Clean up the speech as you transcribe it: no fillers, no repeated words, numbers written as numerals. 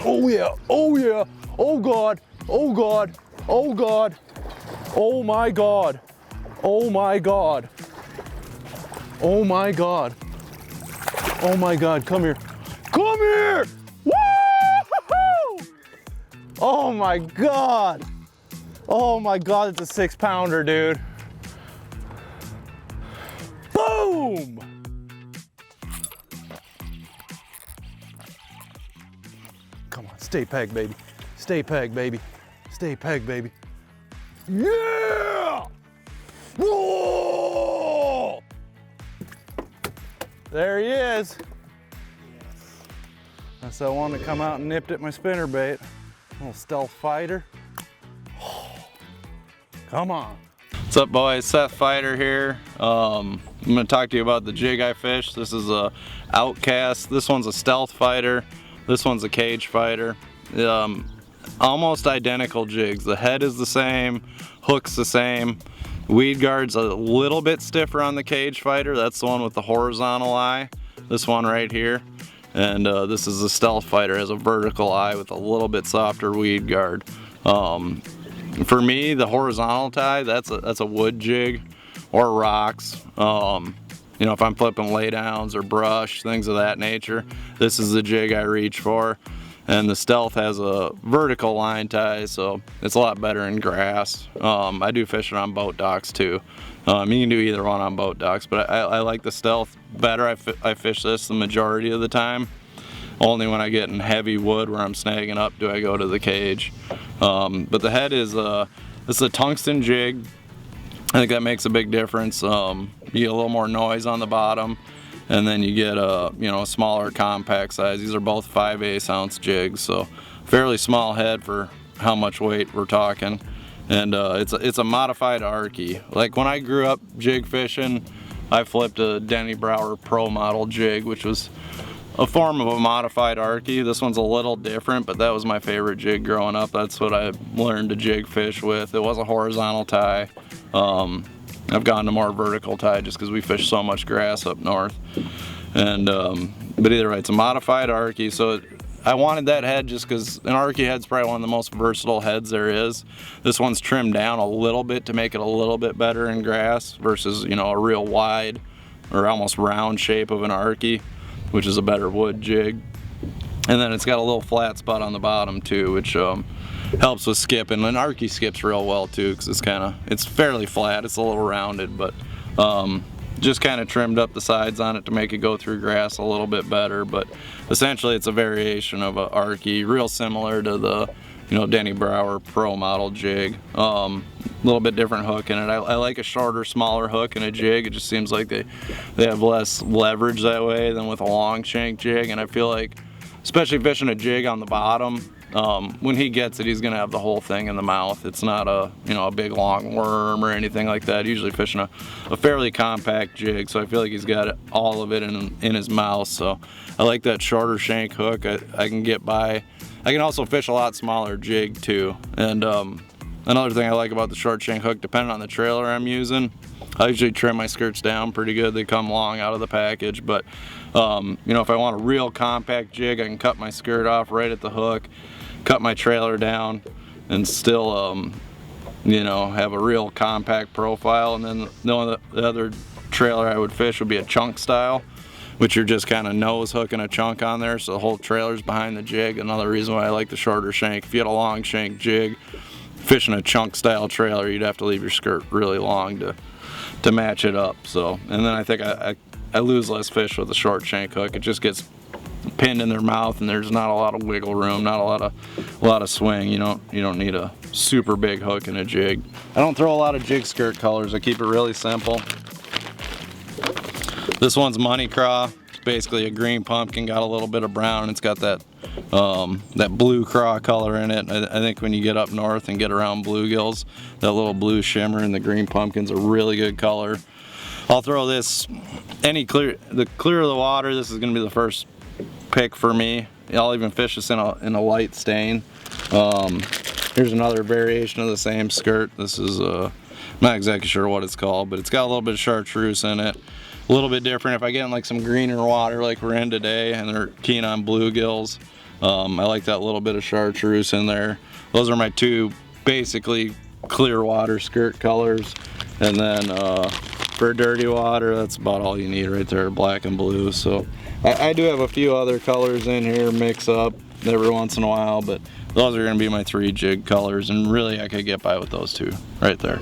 Oh yeah, oh yeah, oh God, oh God, oh God, oh my God, oh my God, oh my God, oh my God, come here, come here, woo! Oh my God, oh my God, it's a 6-pounder, dude. Boom! Come on, stay pegged, baby. Stay pegged, baby. Stay pegged, baby. Yeah! Whoa! There he is. That's that one that come out and nipped at my spinnerbait. Little Stealth Feider. Come on. What's up, boys? Seth Feider here. I'm going to talk to you about the jig I fish. This is a Outcast. This one's a Stealth Feider. This one's a Cage Fighter. Almost identical jigs. The head is the same, hook's the same. Weed guard's a little bit stiffer on the Cage Fighter. That's the one with the horizontal eye. This one right here. And this is the Stealth Fighter. It has a vertical eye with a little bit softer weed guard. For me, the horizontal tie, that's a wood jig or rocks. You know, if I'm flipping laydowns or brush, things of that nature, this is the jig I reach for. And the Stealth has a vertical line tie, so it's a lot better in grass. I do fish it on boat docks too. You can do either one on boat docks, but I like the Stealth better. I fish this the majority of the time. Only when I get in heavy wood where I'm snagging up do I go to the Cage. But the head is it's a tungsten jig. I think that makes a big difference. You get a little more noise on the bottom, and then you get a smaller compact size. These are both 5/8 ounce jigs, so fairly small head for how much weight we're talking. And it's a modified Arky. Like when I grew up jig fishing, I flipped a Denny Brauer Pro model jig, which was a form of a modified Arky. This one's a little different, but that was my favorite jig growing up. That's what I learned to jig fish with. It was a horizontal tie. I've gone to more vertical tie just because we fish so much grass up north. And but either way, it's a modified Arky. So I wanted that head just because an Arky head's probably one of the most versatile heads there is. This one's trimmed down a little bit to make it a little bit better in grass versus a real wide or almost round shape of an Arky, which is a better wood jig. And then it's got a little flat spot on the bottom too, which helps with skipping. And Arky skips real well too, because it's fairly flat. It's a little rounded, but just kind of trimmed up the sides on it to make it go through grass a little bit better. But essentially, it's a variation of a Arky, real similar to the Denny Brauer Pro model jig. A little bit different hook in it. I like a shorter, smaller hook in a jig. It just seems like they have less leverage that way than with a long shank jig. And I feel like, especially fishing a jig on the bottom, when he gets it, he's gonna have the whole thing in the mouth. It's not a big long worm or anything like that. Usually fishing a fairly compact jig, so I feel like he's got all of it in his mouth. So I like that shorter shank hook. I can get by. I can also fish a lot smaller jig too. And another thing I like about the short shank hook, depending on the trailer I'm using, I usually trim my skirts down pretty good. They come long out of the package, but if I want a real compact jig, I can cut my skirt off right at the hook, cut my trailer down, and still have a real compact profile. And then the other trailer I would fish would be a chunk style, which you're just kind of nose hooking a chunk on there, so the whole trailer's behind the jig. Another reason why I like the shorter shank. If you had a long shank jig, fishing a chunk style trailer, you'd have to leave your skirt really long to match it up. So, and then I think I lose less fish with a short shank hook. It just gets pinned in their mouth, and there's not a lot of wiggle room, not a lot of swing. You don't need a super big hook in a jig. I don't throw a lot of jig skirt colors. I keep it really simple. This one's Money Craw. It's basically a green pumpkin, got a little bit of brown, and it's got that blue craw color in it. I think when you get up north and get around bluegills, that little blue shimmer in the green pumpkin's a really good color. I'll throw this the clear of the water. This is going to be the first pick for me. I'll even fish this in a light stain. Here's another variation of the same skirt. This is I'm not exactly sure what it's called, but it's got a little bit of chartreuse in it. A little bit different. If I get in like some greener water like we're in today and they're keen on bluegills, I like that little bit of chartreuse in there. Those are my two basically clear water skirt colors. And then for dirty water, that's about all you need right there, black and blue. So I do have a few other colors in here mix up every once in a while, but those are going to be my 3 jig colors, and really I could get by with those 2 right there.